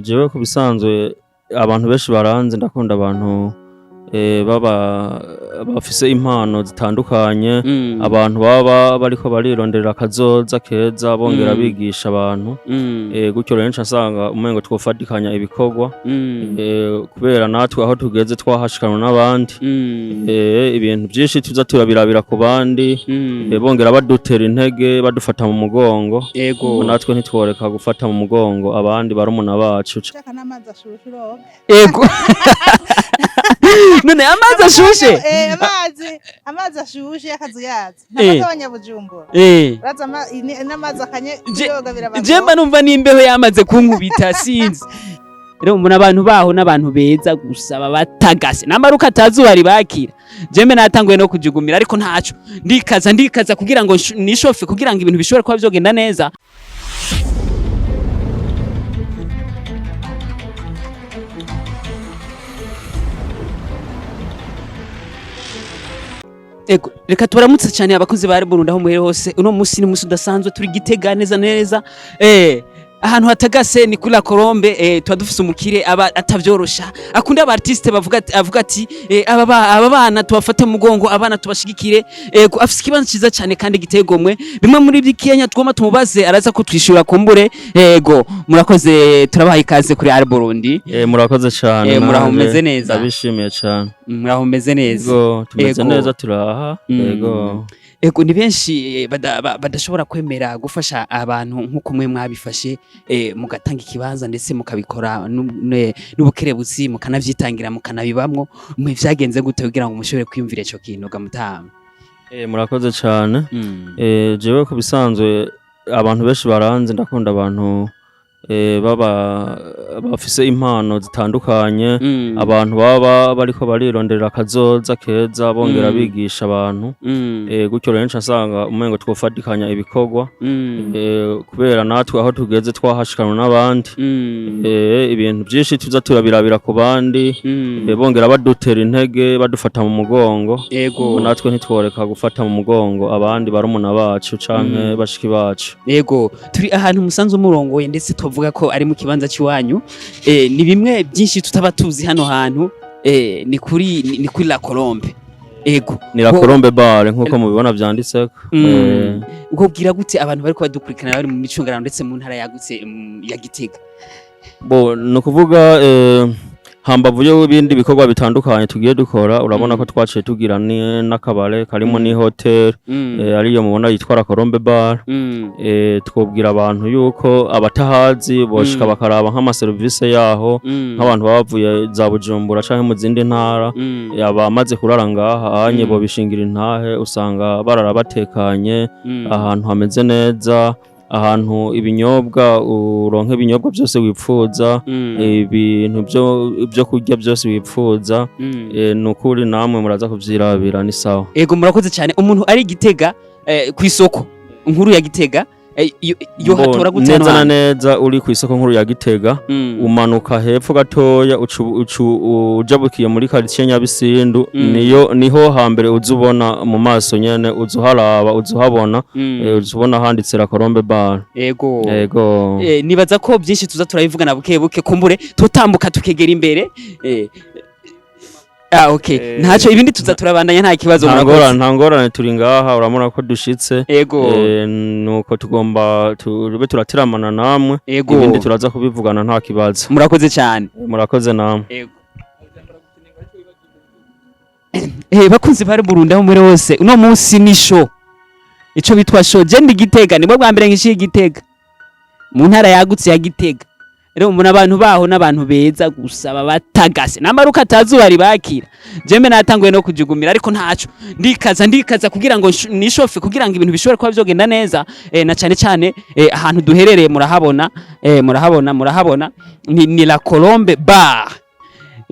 jewe ku bisanzwe abantu benshi baranze ndakunda abantu baba bafise impano zitandukanye abantu baba bariko barironderera akazoza keza bongera bigisha abantu gutyo rero nsanga umengo twofatikanya ibikorwa kubera natwe aho tugeze twahashikana n'abandi ibintu byinshi tuza turabirabira ku bandi bongera badutera intege badufata mu mugongo natwe ntitworeka gufata mu mugongo abandi barumuna bacu ego none amazi ashushe amazi ashushe akazuyaza namazi abanyabujumbura raza n'amazi akanye yoga birabagora jemba numva nimbeho yamaze kunkubita sinzi rero mbona abantu baho n'abantu beza gusaba batagase namaruka atazubari bakira jembe natanguye no kujugumira ariko ntaco ndikaza kugira ngo nishofe kugira ngo ibintu bishobore kuba byogenda neza. Reka tubaramutse cyane abakozi bari Burundi aho muhere hose uno musi ni musi udasanzwe turi Gitega neza ahantu hatagase ni kuri La Colombe twa dufise umukire aba atavyorosha akunda aba artiste avuga ati aba bana tubafate mu mugongo abana tubashigikire afise ikibanza ciza cyane kandi gitegomwe bimwe muri bikenya twoma tumubaze araza kutwishura kumbure yego murakoze turabaha ikaze kuri ari Burundi murakoze cyane murahumeze neza ndabishimiye cyane murahumeze neza yego tumeze neza turaha yego ego ni benshi badashobora kwemera gufasha abantu nkuko mwe mwabifashe mugatanga ikibanza ndetse mukabikora n'ubukerebutsi mukanavyitangira mukanabibamwo mwe vyagenze gute kugira ngo mushobore kwiyumvira ico kintu gamutama murakoze cyane jewe ku bisanzwe abantu benshi baranze ndakunda abantu baba bafise impano zitandukanye abantu baba bariko barironderera akazoza keza bongera bigisha abantu gutyo rero nsanga umengo twofatikanya ibikorwa kubera natwe aho tugeze twahashikana n'abandi ibintu byinshi tuza turabirabira ku bandi bongera badutera intege badufata mu mugongo natwe ntitworeka gufata mu mugongo abandi barumuna bacu canke bashiki bacu turi ahantu musanzwe murongoye ndetse vuga ko ari mu kibanza cy'iwanyu ni bimwe byinshi tutaba tuzi hano hantu ni kuri La Colombe ni La Colombe bar nkuko mubibona byanditseko uko bwira gute abantu bari kwadukurikirana bari mu micungarano ndetse mu ntara yagutse ya Gitega no kuvuga hambavu yo bindi bikorwa bitandukanye tugiye dukora urabona ko twaciye tugira n'akabare karimo ni hotel ariyo mubona yitwa La Colombe bar twobwira abantu yuko abatahazi boshika bakaraba nk'ama service yaho nk'abantu bavuye za Bujumbura canke mu zindi ntara abamaze kurara ngaha anye bo bishingira intahe usanga barara batekanye ahantu hameze neza ahantu ibinyobwa uronke ibinyobwa byose wipfuza ibintu byo kurya byose wipfuza nukuri namwe muraza kuvyirabira ni sawa murakoze cyane umuntu ari Gitega ku isoko nkuru ya Gitega yo hatora gutana neza na neza uri ku isoko nkuru ya Gitega umanuka hepfo gatoya ujabukiye muri quartier Nyabisindu niho hambere uzubona mu maso nyene uzuharaba uzuhabona uzubona handitse La Colombe bar yego nibaza ko byinshi tuza turabivugana buke kumbure tutambuka tukegera imbere ntacyo ibindi tuza turabandanya nta kibazo nta ngorane turi ngaha urabona ko dushitse nuko tugomba tube turatiramana namwe ibindi turaza kubivugana nta kibazo murakoze cyane murakoze namwe bakunzi bari Burundi aho muri hose uno munsi ni show ico bitwa show je ndi Gitega nibwo bwa mbere ngishiye Gitega mu ntara yagutse ya Gitega rero mbona abantu baho n'abantu beza gusaba batagase namaruka atazubari bakira jembe natanguye no kujugumira ariko ntaco ndikaza kugira ngo nishofe kugira ngo ibintu bishobore kuba byogenda neza na cyane ahantu duherereye murahabona ni La Colombe bar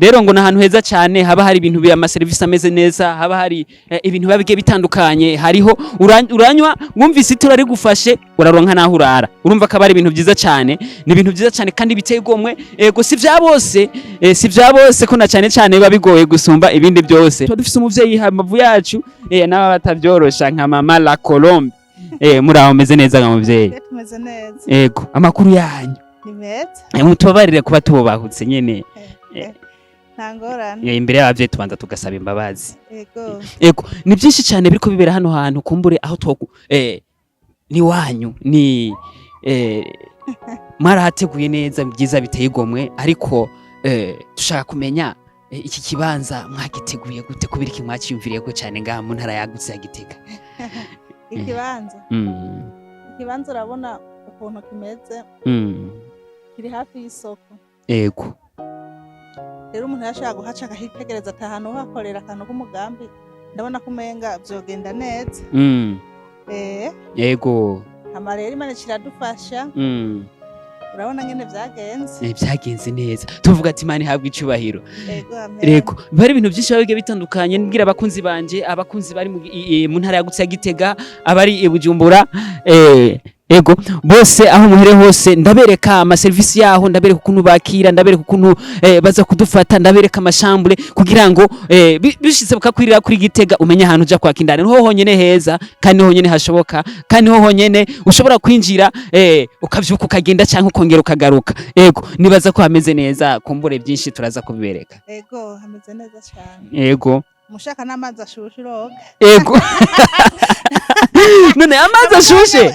rero ngo nahantu heza cyane haba hari ibintu bya service ameze neza haba hari ibintu babige bitandukanye hariho uranywa wumvise itura ari gufashe uraronka naho urara urumva ko bari ibintu byiza cyane ni ibintu byiza cyane kandi biteye gomwe si vya bose ko na cyane babigoye gusumba ibindi byose dufise umuvyeyi hamavu yacu naba batavyorosha nka mama La Colombe muraho meze neza nka muvyeyi tumeze neza amakuru yanyu ni meza. Mutubabarire kuba tubahutse nyene. Ntangorane. Imbere y'abavyeyi tubanza tugasaba imbabazi. Yego. Ni byinshi cyane biriko bibera hano hantu kumbure aho ni wanyu ni mwarahateguye neza byiza biteye igomwe ariko dushaka kumenya iki kibanza mwagiteguye gute kubira iki mwakiyumviriye ko cyane ngaha mu ntara yagutse ya Gitega. Ikibanza urabona ukuntu kimeze kiri hafi y'isoko. Yego. Rero umuntu yashaka guhaca akahitegereza ahantu hakorera akantu k'umugambi ndabona ko umenga byogenda neza. Yego. Amarero Imana kiradufasha. Urabona ngene byagenze. Byagenze neza. Tuvuga ati Imana ihabwe icubahiro. Amen. Yego. Bari ibintu byinshi babige bitandukanye nibwira abakunzi banje, abakunzi bari mu ntara yagutse ya Gitega, abari Bujumbura, Ego bose aho muhere hose ndabereka ama service yaho, ndabereka ukuntu bakira, ndabereka ukuntu baza kudufata, ndabereka amashambure kugira ngo bishize bukakwirira kuri Gitega umenya ahantu uja kwakindana niho honyene heza kandi niho honyene hashoboka kandi niho honyene ushobora kwinjira ukavyuka ukagenda canke ukongera ukagaruka. Ego nibaza ko hameze neza kumbure byinshi turaza kubibereka. Ego hameze neza cyane. Ego mushaka n'amazi ashushe uroga. Ego none amazi ashushe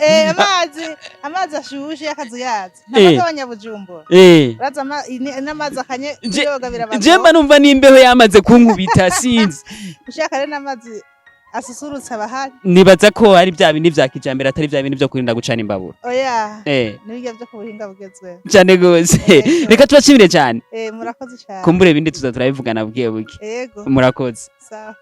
amazi ashushe akazuyaza n'amazi y'Abanyabujumbura raza n'amazi akanye yoga birabaza jemba numva n'imbeho yamaze kunkubita sinzi ushaka rero n'amazi asusurutse abahari nibaza ko ari bya bindi vya kijambere atari bya bindi byo kurinda gucana imbabura. Oya nibyo byo kubuhinga bugezwe cyane gose. Reka tubashimire cyane. Murakoze cyane kumbure bindi tuzaturabivugana bwiye buke. Murakoze. Sawa.